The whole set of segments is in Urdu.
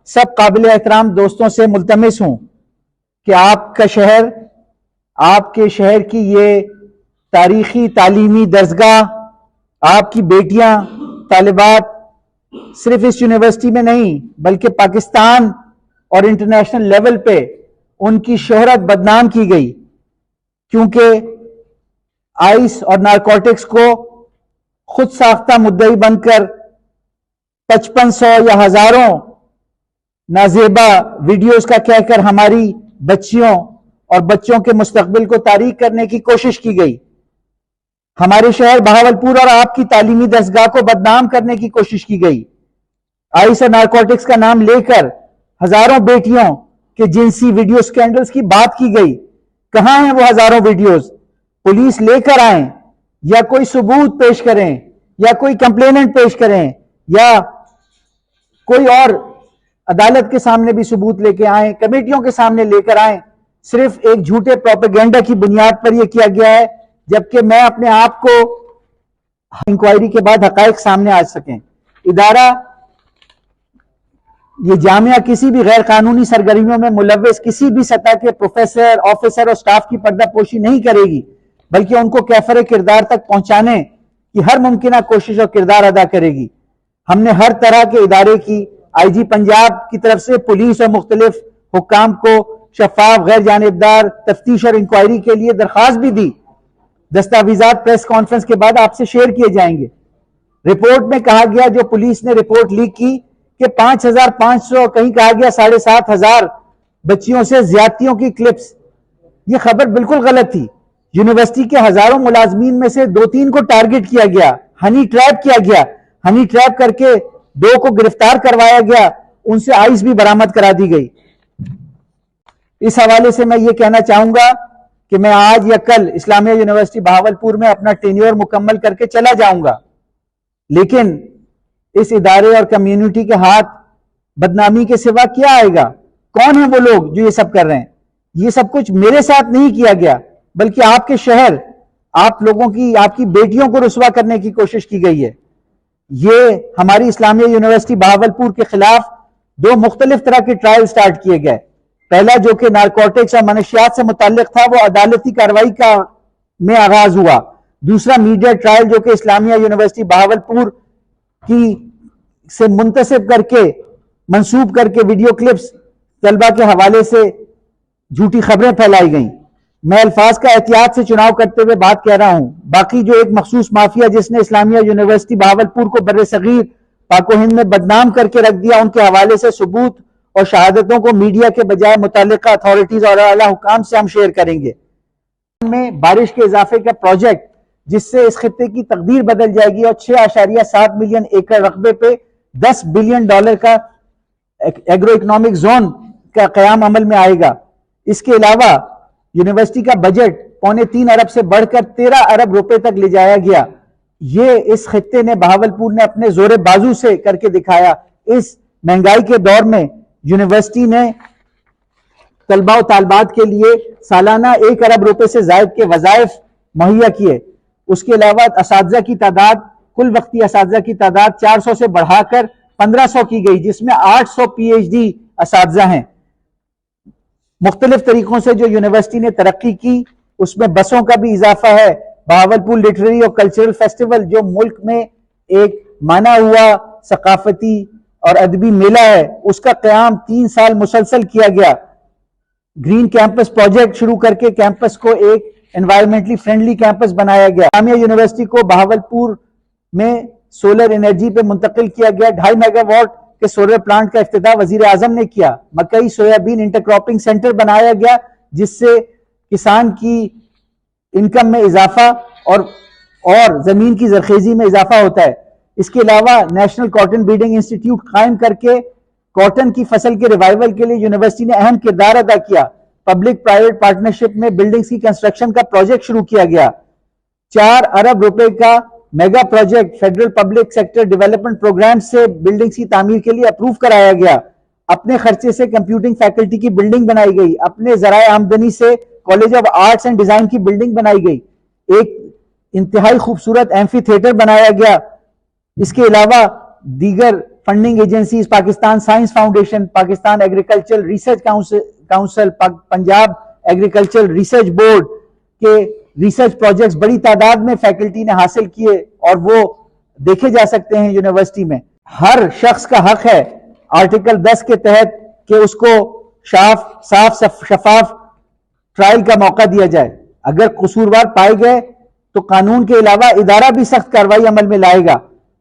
سب قابل احترام دوستوں سے ملتمس ہوں کہ آپ کا شہر، آپ کے شہر کی یہ تاریخی تعلیمی درسگاہ، آپ کی بیٹیاں طالبات صرف اس یونیورسٹی میں نہیں بلکہ پاکستان اور انٹرنیشنل لیول پہ ان کی شہرت بدنام کی گئی، کیونکہ آئس اور نارکوٹکس کو خود ساختہ مدعی بن کر 5500 یا ہزاروں نازیبا ویڈیوز کا کہہ کر ہماری بچیوں اور بچوں کے مستقبل کو تاریک کرنے کی کوشش کی گئی۔ ہمارے شہر بہاولپور اور آپ کی تعلیمی درسگاہ کو بدنام کرنے کی کوشش کی گئی۔ آئس اور نارکوٹکس کا نام لے کر ہزاروں بیٹیوں کے جنسی ویڈیو سکینڈلز کی بات کی گئی۔ کہاں ہیں وہ ہزاروں ویڈیوز؟ پولیس لے کر آئیں یا کوئی ثبوت پیش کریں یا کوئی کمپلیننٹ پیش کریں یا کوئی اور عدالت کے سامنے بھی ثبوت لے کے آئیں، کمیٹیوں کے سامنے لے کر آئیں۔ صرف ایک جھوٹے پروپیگنڈا کی بنیاد پر یہ کیا گیا ہے، جبکہ میں اپنے آپ کو انکوائری کے بعد حقائق سامنے آ سکیں۔ ادارہ یہ جامعہ کسی بھی غیر قانونی سرگرمیوں میں ملوث کسی بھی سطح کے پروفیسر، آفیسر اور سٹاف کی پردہ پوشی نہیں کرے گی، بلکہ ان کو کیفر کردار تک پہنچانے کی ہر ممکنہ کوشش اور کردار ادا کرے گی۔ ہم نے ہر طرح کے ادارے کی آئی جی پنجاب کی طرف سے پولیس اور مختلف حکام کو شفاف، غیر جانبدار تفتیش اور انکوائری کے لیے درخواست بھی دی۔ دستاویزات پریس کانفرنس کے بعد آپ سے شیئر کیے جائیں گے۔ رپورٹ میں کہا گیا، جو پولیس نے رپورٹ لیک کی، کہ 5500، کہیں کہا گیا 7500 بچیوں سے زیادتیوں کی کلپس۔ یہ خبر بالکل غلط تھی۔ یونیورسٹی کے ہزاروں ملازمین میں سے 2-3 کو ٹارگٹ کیا گیا، ہنی ٹریپ کیا گیا، ہنی ٹریپ کر کے 2 کو گرفتار کروایا گیا، ان سے آئس بھی برآمد کرا دی گئی۔ اس حوالے سے میں یہ کہنا چاہوں گا کہ میں آج یا کل اسلامیہ یونیورسٹی بہاولپور میں اپنا ٹینیور مکمل کر کے چلا جاؤں گا، لیکن اس ادارے اور کمیونٹی کے ہاتھ بدنامی کے سوا کیا آئے گا؟ کون ہیں وہ لوگ جو یہ سب کر رہے ہیں؟ یہ سب کچھ میرے ساتھ نہیں کیا گیا، بلکہ آپ کے شہر، آپ لوگوں کی، آپ کی بیٹیوں کو رسوا کرنے کی کوشش کی گئی ہے۔ یہ ہماری اسلامیہ یونیورسٹی بہاولپور کے خلاف 2 مختلف طرح کے ٹرائل سٹارٹ کیے گئے۔ پہلا، جو کہ نارکوٹکس اور منشیات سے متعلق تھا، وہ عدالتی کارروائی میں آغاز ہوا۔ دوسرا میڈیا ٹرائل، جو کہ اسلامیہ یونیورسٹی بہاولپور کی سے منتسب کر کے، منسوب کر کے ویڈیو کلپس طلبہ کے حوالے سے جھوٹی خبریں پھیلائی گئیں۔ میں الفاظ کا احتیاط سے چناؤ کرتے ہوئے بات کہہ رہا ہوں۔ باقی جو ایک مخصوص مافیا جس نے اسلامیہ یونیورسٹی بہاولپور کو بر صغیر پاک و ہند میں بدنام کر کے رکھ دیا، ان کے حوالے سے ثبوت اور شہادتوں کو میڈیا کے بجائے متعلقہ اتھارٹیز اور اعلیٰ حکام سے ہم شیئر کریں گے۔ میں بارش کے اضافے کا پروجیکٹ، جس سے اس خطے کی تقدیر بدل جائے گی اور 6.7 ملین ایکڑ رقبے پہ $10 بلین کا ایگرو اکنامک زون کا قیام عمل میں آئے گا۔ اس کے علاوہ یونیورسٹی کا بجٹ 3.25 ارب سے بڑھ کر 13 ارب روپے تک لے جایا گیا۔ یہ اس خطے نے، بہاولپور نے اپنے زور بازو سے کر کے دکھایا۔ اس مہنگائی کے دور میں یونیورسٹی نے طلباء و طالبات کے لیے سالانہ 1 ارب روپے سے زائد کے وظائف مہیا کیے۔ اس کے علاوہ اساتذہ کی تعداد، کل وقتی اساتذہ کی تعداد 400 سے بڑھا کر 1500 کی گئی، جس میں 800 PhD اساتذہ ہیں۔ مختلف طریقوں سے جو یونیورسٹی نے ترقی کی، اس میں بسوں کا بھی اضافہ ہے۔ بہاولپور لٹریری اور کلچرل فیسٹیول، جو ملک میں ایک مانا ہوا ثقافتی اور ادبی میلہ ہے، اس کا قیام 3 سال مسلسل کیا گیا۔ گرین کیمپس پروجیکٹ شروع کر کے کیمپس کو ایک انوائرمنٹلی فرینڈلی کیمپس بنایا گیا۔ اسلامیہ یونیورسٹی کو بہاولپور میں سولر انرجی پہ منتقل کیا گیا۔ 2.5 میگا واٹ کے سولر پلانٹ کا افتتاح وزیر اعظم نے کیا۔ مکئی سویابین انٹرکراپنگ سینٹر بنایا گیا، جس سے کسان کی انکم میں اضافہ اور زمین کی زرخیزی میں اضافہ ہوتا ہے۔ اس کے علاوہ نیشنل کاٹن بریڈنگ انسٹیٹیوٹ قائم کر کے کاٹن کی فصل کے ریوائول کے لیے یونیورسٹی نے اہم کردار ادا کیا۔ پبلک پرائیویٹ پارٹنرشپ میں بلڈنگز کی کنسٹرکشن کا پروجیکٹ شروع کیا گیا۔ 4 ارب روپے کا mega project federal public sector development program سے بلڈنگز کی تعمیر کے لیے اپروو کرایا گیا۔ اپنے خرچے سے کمپیوٹنگ فیکلٹی کی بلڈنگ بنائی گئی۔ اپنے ذرائع آمدنی سے college of arts and design کی بلڈنگ بنائی گئی۔ ایک انتہائی خوبصورت ایمفی تھیٹر بنایا گیا۔ اس کے علاوہ دیگر funding agencies, Pakistan science foundation, Pakistan agricultural research council, Punjab agricultural research board کے ریسرچ پروجیکٹس بڑی تعداد میں فیکلٹی نے حاصل کیے اور وہ دیکھے جا سکتے ہیں یونیورسٹی میں. ہر شخص کا حق ہے آرٹیکل 10 کے تحت کہ اس کو صاف شفاف ٹرائل کا موقع دیا جائے. اگر قصوروار پائے گئے تو قانون کے علاوہ ادارہ بھی سخت کارروائی عمل میں لائے گا.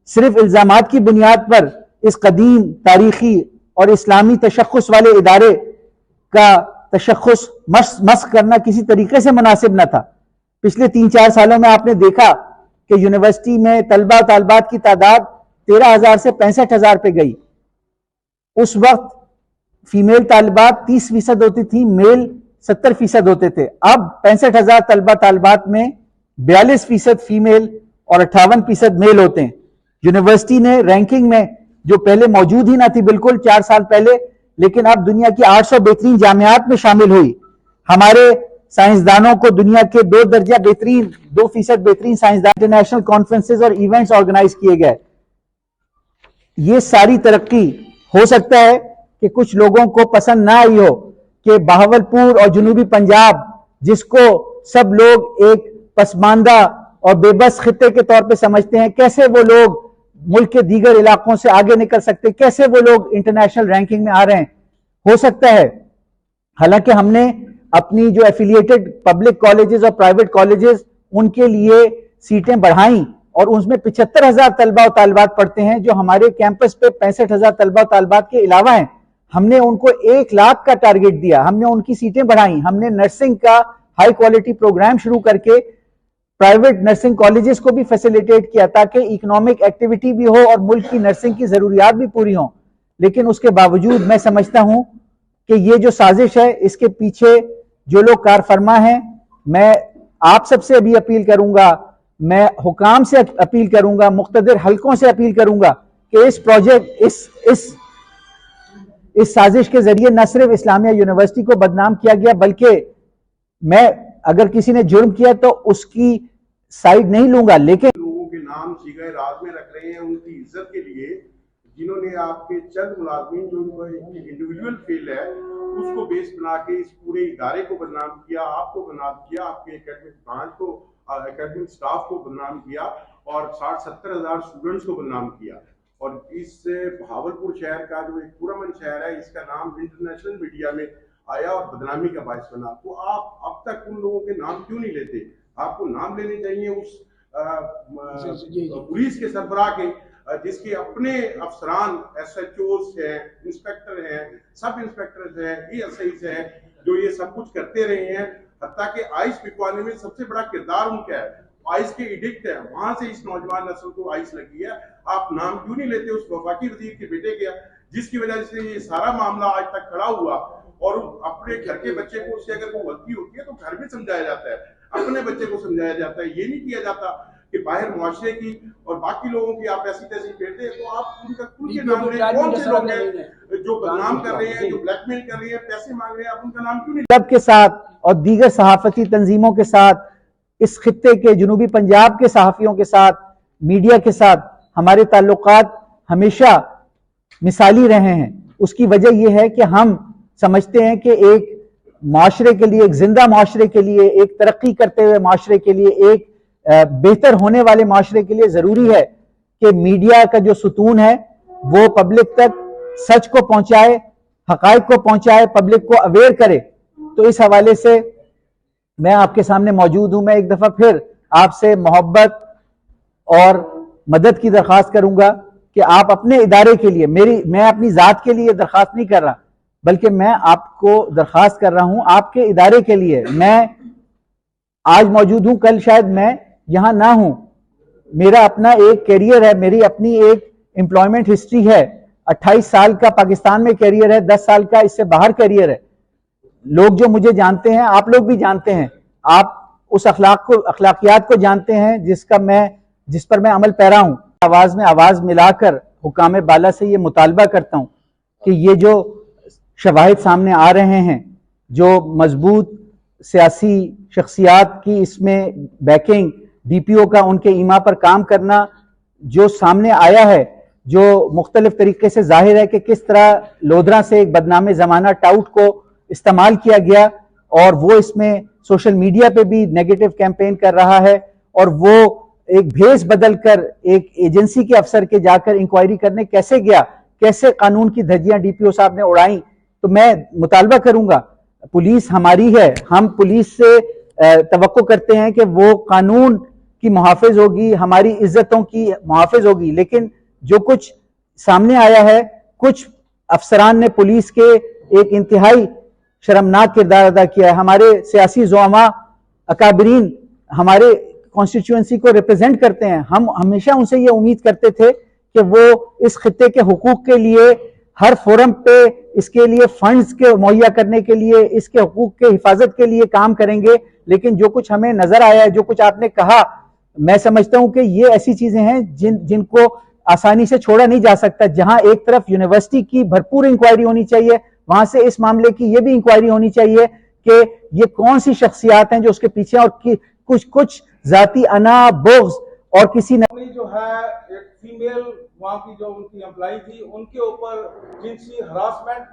صرف الزامات کی بنیاد پر اس قدیم تاریخی اور اسلامی تشخص والے ادارے کا تشخص مسخ کرنا کسی طریقے سے مناسب نہ تھا. پچھلے 3-4 سالوں میں آپ نے دیکھا کہ یونیورسٹی میں طلبہ و طالبات کی تعداد 13,000 سے 65,000 پہ گئی. اس وقت فیمیل طالبات 30% ہوتی تھی، میل 70% ہوتے تھے. اب 65,000 طلبہ طالبات میں 42% فیمیل اور 58% میل ہوتے ہیں. یونیورسٹی نے رینکنگ میں جو پہلے موجود ہی نہ تھی بالکل 4 سال پہلے، لیکن اب دنیا کی 800 بہترین جامعات میں شامل ہوئی. ہمارے سائنسدانوں کو دنیا کے 2% بہترین سائنسدان انٹرنیشنل کانفرنسز اور ایونٹس آرگنائز کیے گئے. یہ ساری ترقی ہو سکتا ہے کہ کچھ لوگوں کو پسند نہ آئی ہو کہ بہاولپور اور جنوبی پنجاب، جس کو سب لوگ ایک پسماندہ اور بے بس خطے کے طور پہ سمجھتے ہیں، کیسے وہ لوگ ملک کے دیگر علاقوں سے آگے نکل سکتے، کیسے وہ لوگ انٹرنیشنل رینکنگ میں آ رہے ہیں. ہو سکتا ہے. حالانکہ ہم نے اپنی جو ایفیلیٹڈ پبلک کالجز اور پرائیویٹ کالجز ان کے لیے سیٹیں بڑھائیں اور اس میں 75,000 طلبہ و طالبات پڑھتے ہیں جو ہمارے کیمپس پہ 65,000 طلبہ و طالبات کے علاوہ ہیں. ہم نے ان کو 1 لاکھ کا ٹارگٹ دیا، ہم نے ان کی سیٹیں بڑھائیں. ہم نے نرسنگ کا ہائی کوالٹی پروگرام شروع کر کے پرائیویٹ نرسنگ کالجز کو بھی فیسیلیٹیٹ کیا تاکہ اکنامک ایکٹیویٹی بھی ہو اور ملک کی نرسنگ کی ضروریات بھی پوری ہوں. لیکن اس کے باوجود میں سمجھتا ہوں کہ یہ جو سازش ہے اس کے پیچھے جو لوگ کار فرما ہیں، میں آپ سب سے ابھی اپیل کروں گا، میں حکام سے اپیل کروں گا، مقتدر حلقوں سے اپیل کروں گا کہ اس پروجیکٹ اس سازش کے ذریعے نہ صرف اسلامیہ یونیورسٹی کو بدنام کیا گیا، بلکہ میں اگر کسی نے جرم کیا تو اس کی سائیڈ نہیں لوں گا. لیکن لوگوں کے نام سیگہ راز میں رکھ رہے ہیں ان کی عزت کے لیے، جنہوں نے آپ کے چند ملازمین جو ان کو انڈیویجول فیل ہے اس کو بیس بنا کے اس پورے ادارے کو بدنام کیا، آپ کو بدنام کیا، آپ کے اکیڈمک برانچ کو، اکیڈمک سٹاف کو بدنام کیا اور 60-70 ہزار اسٹوڈنٹس کو بدنام کیا. اور اس بہاولپور شہر کا جو ایک پرامن شہر ہے، اس کا نام انٹرنیشنل میڈیا میں آیا اور بدنامی کا باعث بنا. تو آپ اب تک ان لوگوں کے نام کیوں نہیں لیتے؟ آپ کو نام لینے چاہیے اس پولیس کے سربراہ کے، جس کے اپنے افسران ایس ایچ اوز ہیں، انسپیکٹر ہیں، سب انسپیکٹرز ہیں، ای ایس آئیز ہیں، جو یہ سب کچھ کرتے رہے ہیں. حتیٰ کہ آئس بکوانے میں سب سے بڑا کردار ان کا ہے. آئس کے ایڈکٹ ہے، وہاں سے اس نوجوان نسل کو آئس لگی ہے. آپ نام کیوں نہیں لیتے اس وفاقی وزیر کے بیٹے کے، جس کی وجہ سے یہ سارا معاملہ آج تک کھڑا ہوا؟ اور اپنے گھر کے بچے کو اس سے اگر کوئی غلطی ہوتی ہے تو گھر میں سمجھایا جاتا ہے، اپنے بچے کو سمجھایا جاتا ہے. یہ نہیں کیا جاتا کہ باہر معاشرے کی اور باقی لوگوں کی آپ ایسی تیسی پھیرتے ہیں. تو آپ ان کے نام لیں. کون سے لوگ ہیں جو بدنام کر رہے ہیں، جو بلیک میل کر رہے ہیں، پیسے مانگ رہے ہیں، آپ ان کا نام کیوں نہیں؟ سب کے ساتھ اور دیگر صحافتی تنظیموں کے ساتھ، اس خطے کے جنوبی پنجاب کے صحافیوں کے ساتھ، میڈیا کے ساتھ ہمارے تعلقات ہمیشہ مثالی رہے ہیں. اس کی وجہ یہ ہے کہ ہم سمجھتے ہیں کہ ایک معاشرے کے لیے، ایک زندہ معاشرے کے لیے، ایک ترقی کرتے ہوئے معاشرے کے لیے، ایک بہتر ہونے والے معاشرے کے لیے ضروری ہے کہ میڈیا کا جو ستون ہے وہ پبلک تک سچ کو پہنچائے، حقائق کو پہنچائے، پبلک کو اویئر کرے. تو اس حوالے سے میں آپ کے سامنے موجود ہوں. میں ایک دفعہ پھر آپ سے محبت اور مدد کی درخواست کروں گا کہ آپ اپنے ادارے کے لیے، میں اپنی ذات کے لیے درخواست نہیں کر رہا، بلکہ میں آپ کو درخواست کر رہا ہوں آپ کے ادارے کے لیے. میں آج موجود ہوں، کل شاید میں یہاں نہ ہوں. میرا اپنا ایک کیریئر ہے، میری اپنی ایک امپلائمنٹ ہسٹری ہے. 28 سال کا پاکستان میں کیریئر ہے، 10 سال کا اس سے باہر کیریئر ہے. لوگ جو مجھے جانتے ہیں، آپ لوگ بھی جانتے ہیں، آپ اس اخلاقیات کو جانتے ہیں جس پر میں عمل پیرا ہوں. آواز میں آواز ملا کر حکام بالا سے یہ مطالبہ کرتا ہوں کہ یہ جو شواہد سامنے آ رہے ہیں، جو مضبوط سیاسی شخصیات کی اس میں بیکنگ، ڈی پی او کا ان کے ایما پر کام کرنا جو سامنے آیا ہے، جو مختلف طریقے سے ظاہر ہے کہ کس طرح لودھرا سے ایک بدنام زمانہ ٹاؤٹ کو استعمال کیا گیا اور وہ اس میں سوشل میڈیا پہ بھی نیگیٹو کیمپین کر رہا ہے اور وہ ایک بھیس بدل کر ایک ایجنسی کے افسر کے جا کر انکوائری کرنے کیسے گیا, کیسے قانون کی دھجیاں ڈی پی او صاحب نے اڑائیں. تو میں مطالبہ کروں گا, پولیس ہماری ہے, ہم پولیس سے توقع کرتے ہیں کہ وہ قانون کی محافظ ہوگی, ہماری عزتوں کی محافظ ہوگی, لیکن جو کچھ سامنے آیا ہے, کچھ افسران نے پولیس کے ایک انتہائی شرمناک کردار ادا کیا ہے. ہمارے سیاسی زعماء اکابرین ہمارے کانسٹیچوئنسی کو ریپرزینٹ کرتے ہیں, ہم ہمیشہ ان سے یہ امید کرتے تھے کہ وہ اس خطے کے حقوق کے لیے ہر فورم پہ اس کے لیے فنڈز کے مہیا کرنے کے لیے, اس کے حقوق کے حفاظت کے لیے کام کریں گے. لیکن جو کچھ ہمیں نظر آیا ہے, جو کچھ آپ نے کہا, میں سمجھتا ہوں کہ یہ ایسی چیزیں ہیں جن کو آسانی سے چھوڑا نہیں جا سکتا. جہاں ایک طرف یونیورسٹی کی بھرپور انکوائری ہونی چاہیے, وہاں سے اس معاملے کی یہ بھی انکوائری ہونی چاہیے کہ یہ کون سی شخصیات ہیں جو اس کے پیچھے, اور کچھ ذاتی انا, بغض اور کسی جو ہے ایک فیمیل وہاں کی جو ان کی امپلائی تھی, ان کے اوپر جنسی ہراسمنٹ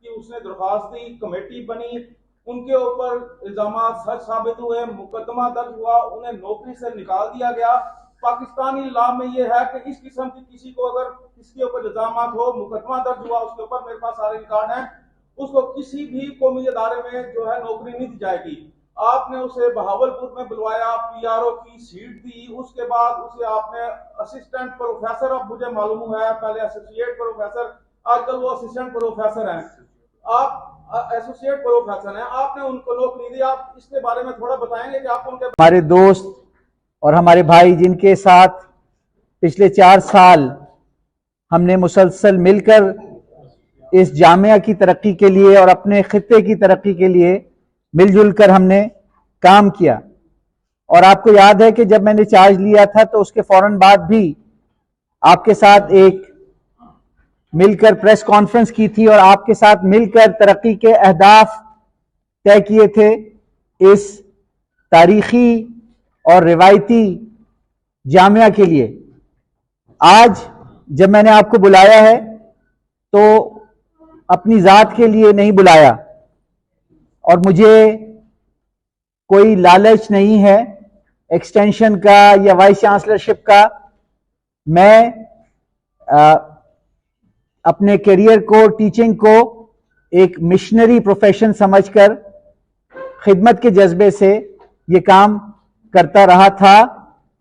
کی اس نے درخواست دی, کمیٹی بنی, ان کے اوپر الزامات سچ ثابت ہوئے, مقدمہ درج ہوا, انہیں نوکری سے نکال دیا گیا. پاکستانی لا میں یہ ہے کہ اس قسم کی کسی کو اگر اس کے اوپر الزامات ہو, مقدمہ درج ہوا, اس کے اوپر میرے پاس سارے ریکارڈ ہیں, اس کو کسی بھی قومی ادارے میں جو ہے نوکری نہیں دی جائے گی. آپ نے اسے بہاولپور میں بلوایا, پی آر او کی سیٹ دی, اس کے بعد اسے آپ نے اسسٹنٹ پروفیسر, اب مجھے معلوم ہے پہلے ایسوسیٹ پروفیسر, آج کل وہ اسسٹنٹ پروفیسر ہیں, آپ ایسوسیٹ پروفیسر ہیں, آپ نے ان کو نوکری دی. آپ اس کے بارے میں تھوڑا بتائیں گے کہ آپ ان کے ہمارے دوست اور ہمارے بھائی جن کے ساتھ پچھلے 4 سال ہم نے مسلسل مل کر اس جامعہ کی ترقی کے لیے اور اپنے خطے کی ترقی کے لیے مل جل کر ہم نے کام کیا. اور آپ کو یاد ہے کہ جب میں نے چارج لیا تھا تو اس کے فوراً بعد بھی آپ کے ساتھ ایک مل کر پریس کانفرنس کی تھی اور آپ کے ساتھ مل کر ترقی کے اہداف طے کیے تھے اس تاریخی اور روایتی جامعہ کے لیے. آج جب میں نے آپ کو بلایا ہے تو اپنی ذات کے لیے نہیں بلایا, اور مجھے کوئی لالچ نہیں ہے ایکسٹینشن کا یا وائس چانسلرشپ کا. میں اپنے کیریئر کو, ٹیچنگ کو ایک مشنری پروفیشن سمجھ کر خدمت کے جذبے سے یہ کام کرتا رہا تھا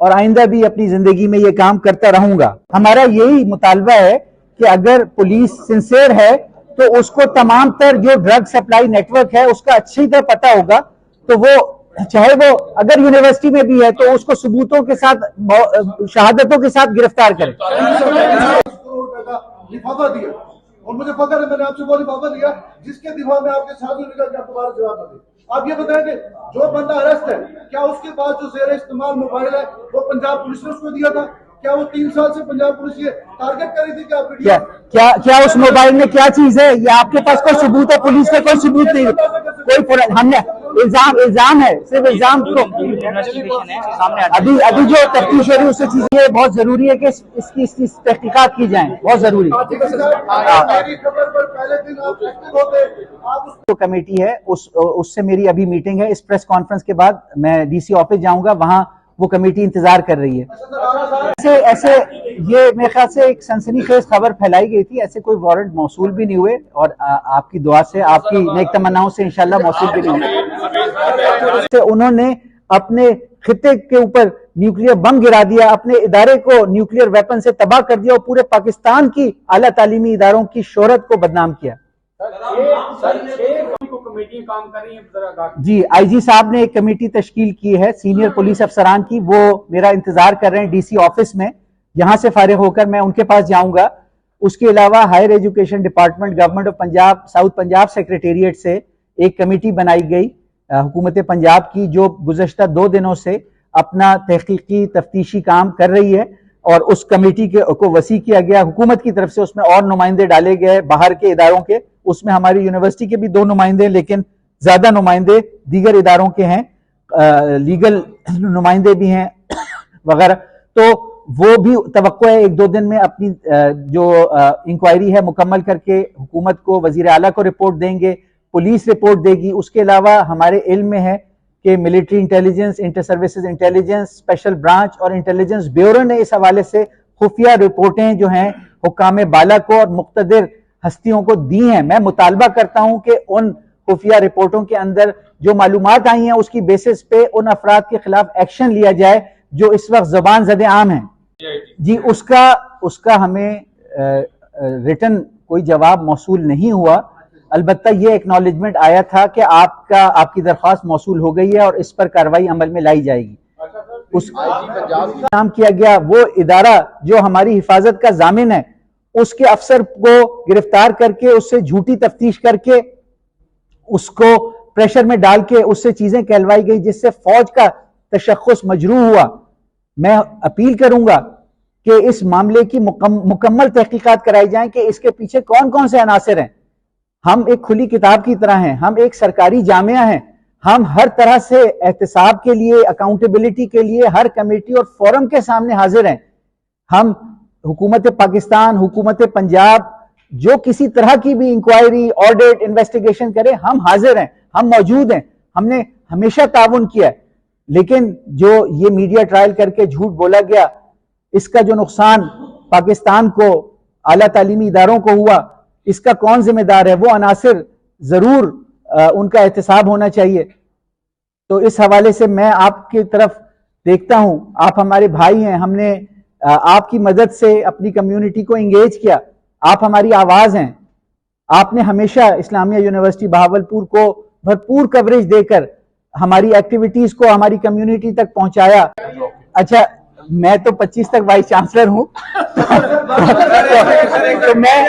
اور آئندہ بھی اپنی زندگی میں یہ کام کرتا رہوں گا. ہمارا یہی مطالبہ ہے کہ اگر پولیس سنسیئر ہے تو اس کو تمام تر جو ڈرگ سپلائی نیٹ ورک ہے اس کا اچھی طرح پتا ہوگا, تو وہ چاہے وہ اگر یونیورسٹی میں بھی ہے تو اس کو ثبوتوں کے ساتھ, شہادتوں کے ساتھ گرفتار کرے. لفافہ دیا اور مجھے فخر ہے میں نے آپ سے وہ لفافہ دیا جس کے دفاع میں آپ کے ساتھیوں نے کہا کہ آپ دوبارہ جواب نہ دیں. آپ یہ بتائیں کہ جو بندہ اریسٹ ہے, کیا اس کے بعد جو زیر استعمال موبائل ہے وہ پنجاب پولیس نے اس کو دیا تھا؟ کیا وہ 3 سال سے پنجاب پولیس یہ ٹارگٹ کر رہی تھی کہ آپ کیا اس موبائل میں کیا چیز ہے؟ یا آپ کے پاس کوئی ثبوت ہے؟ پولیس کا کوئی ثبوت نہیں, کوئی ہم نے الزام ہے, صرف الزام کو ابھی جو تفتیش ہو رہی ہے اس سے چیز یہ بہت ضروری ہے کہ اس کی تحقیقات کی جائیں, بہت ضروری. جو کمیٹی ہے اس سے میری ابھی میٹنگ ہے, اس پریس کانفرنس کے بعد میں ڈی سی آفس جاؤں گا, وہاں وہ کمیٹی انتظار کر رہی ہے. ایسے یہ میرے خیال سے ایک سنسنی خیز خبر پھیلائی گئی تھی, ایسے کوئی وارنٹ موصول بھی نہیں ہوئے, اور آپ کی دعا سے, آپ کی نیک تمناؤں سے انشاءاللہ موصول بھی نہیں ہوئے. انہوں نے اپنے خطے کے اوپر نیوکلیر بم گرا دیا, اپنے ادارے کو نیوکلیر ویپن سے تباہ کر دیا, اور پورے پاکستان کی اعلیٰ تعلیمی اداروں کی شہرت کو بدنام کیا. جی, آئی جی صاحب نے ایک کمیٹی تشکیل کی ہے سینئر پولیس افسران کی, وہ میرا انتظار کر رہے ہیں ڈی سی آفس میں. یہاں سے فارغ ہو کر میں ان کے پاس جاؤں گا. اس کے علاوہ higher education department, government of Punjab, south Punjab secretariat سے ایک کمیٹی بنائی گئی حکومت پنجاب کی, جو گزشتہ 2 دنوں سے اپنا تحقیقی تفتیشی کام کر رہی ہے, اور اس کمیٹی کو وسیع کیا گیا حکومت کی طرف سے. اس میں اور نمائندے ڈالے گئے باہر کے اداروں کے, اس میں ہماری یونیورسٹی کے بھی 2 نمائندے, لیکن زیادہ نمائندے دیگر اداروں کے ہیں, لیگل نمائندے بھی ہیں وغیرہ. تو وہ بھی توقع ہے 1-2 دن میں اپنی جو انکوائری ہے مکمل کر کے حکومت کو، وزیر اعلیٰ کو رپورٹ دیں گے، پولیس رپورٹ دے گی. اس کے علاوہ ہمارے علم میں ہے کہ military intelligence, inter services intelligence, special branch اور انٹیلیجنس بیورو نے اس حوالے سے خفیہ رپورٹیں جو ہیں حکام بالا کو اور مقتدر ہستیوں کو دی ہیں. میں مطالبہ کرتا ہوں کہ ان خفیہ رپورٹوں کے اندر جو معلومات آئی ہیں اس کی بیسس پہ ان افراد کے خلاف ایکشن لیا جائے جو اس وقت زبان زد عام ہیں. جی اس کا ہمیں ریٹن کوئی جواب موصول نہیں ہوا، البتہ یہ ایکنالجمنٹ آیا تھا کہ آپ کی درخواست موصول ہو گئی ہے اور اس پر کارروائی عمل میں لائی جائے گی. اس کام کیا گیا وہ ادارہ جو ہماری حفاظت کا ضامن ہے اس کے افسر کو گرفتار کر کے اس سے جھوٹی تفتیش کر کے اس کو پریشر میں ڈال کے اس سے چیزیں کہلوائی گئی جس سے فوج کا تشخص مجروح ہوا. میں اپیل کروں گا کہ اس معاملے کی مکمل تحقیقات کرائی جائیں کہ اس کے پیچھے کون کون سے عناصر ہیں. ہم ایک کھلی کتاب کی طرح ہیں، ہم ایک سرکاری جامعہ ہیں، ہم ہر طرح سے احتساب کے لیے، اکاؤنٹیبلٹی کے لیے ہر کمیٹی اور فورم کے سامنے حاضر ہیں. ہم حکومت پاکستان، حکومت پنجاب جو کسی طرح کی بھی انکوائری، آڈٹ، انویسٹیگیشن کرے ہم حاضر ہیں، ہم موجود ہیں. ہم نے ہمیشہ تعاون کیا ہے، لیکن جو یہ میڈیا ٹرائل کر کے جھوٹ بولا گیا اس کا جو نقصان پاکستان کو، اعلیٰ تعلیمی اداروں کو ہوا، اس کا کون ذمہ دار ہے؟ وہ عناصر ضرور ان کا احتساب ہونا چاہیے. تو اس حوالے سے میں آپ کی طرف دیکھتا ہوں، آپ ہمارے بھائی ہیں، ہم نے آپ کی مدد سے اپنی کمیونٹی کو انگیج کیا، آپ ہماری آواز ہیں. آپ نے ہمیشہ اسلامیہ یونیورسٹی بہاولپور کو بھرپور کوریج دے کر ہماری ایکٹیویٹیز کو ہماری کمیونٹی تک پہنچایا. اچھا میں تو 25 تک وائس چانسلر ہوں تو میں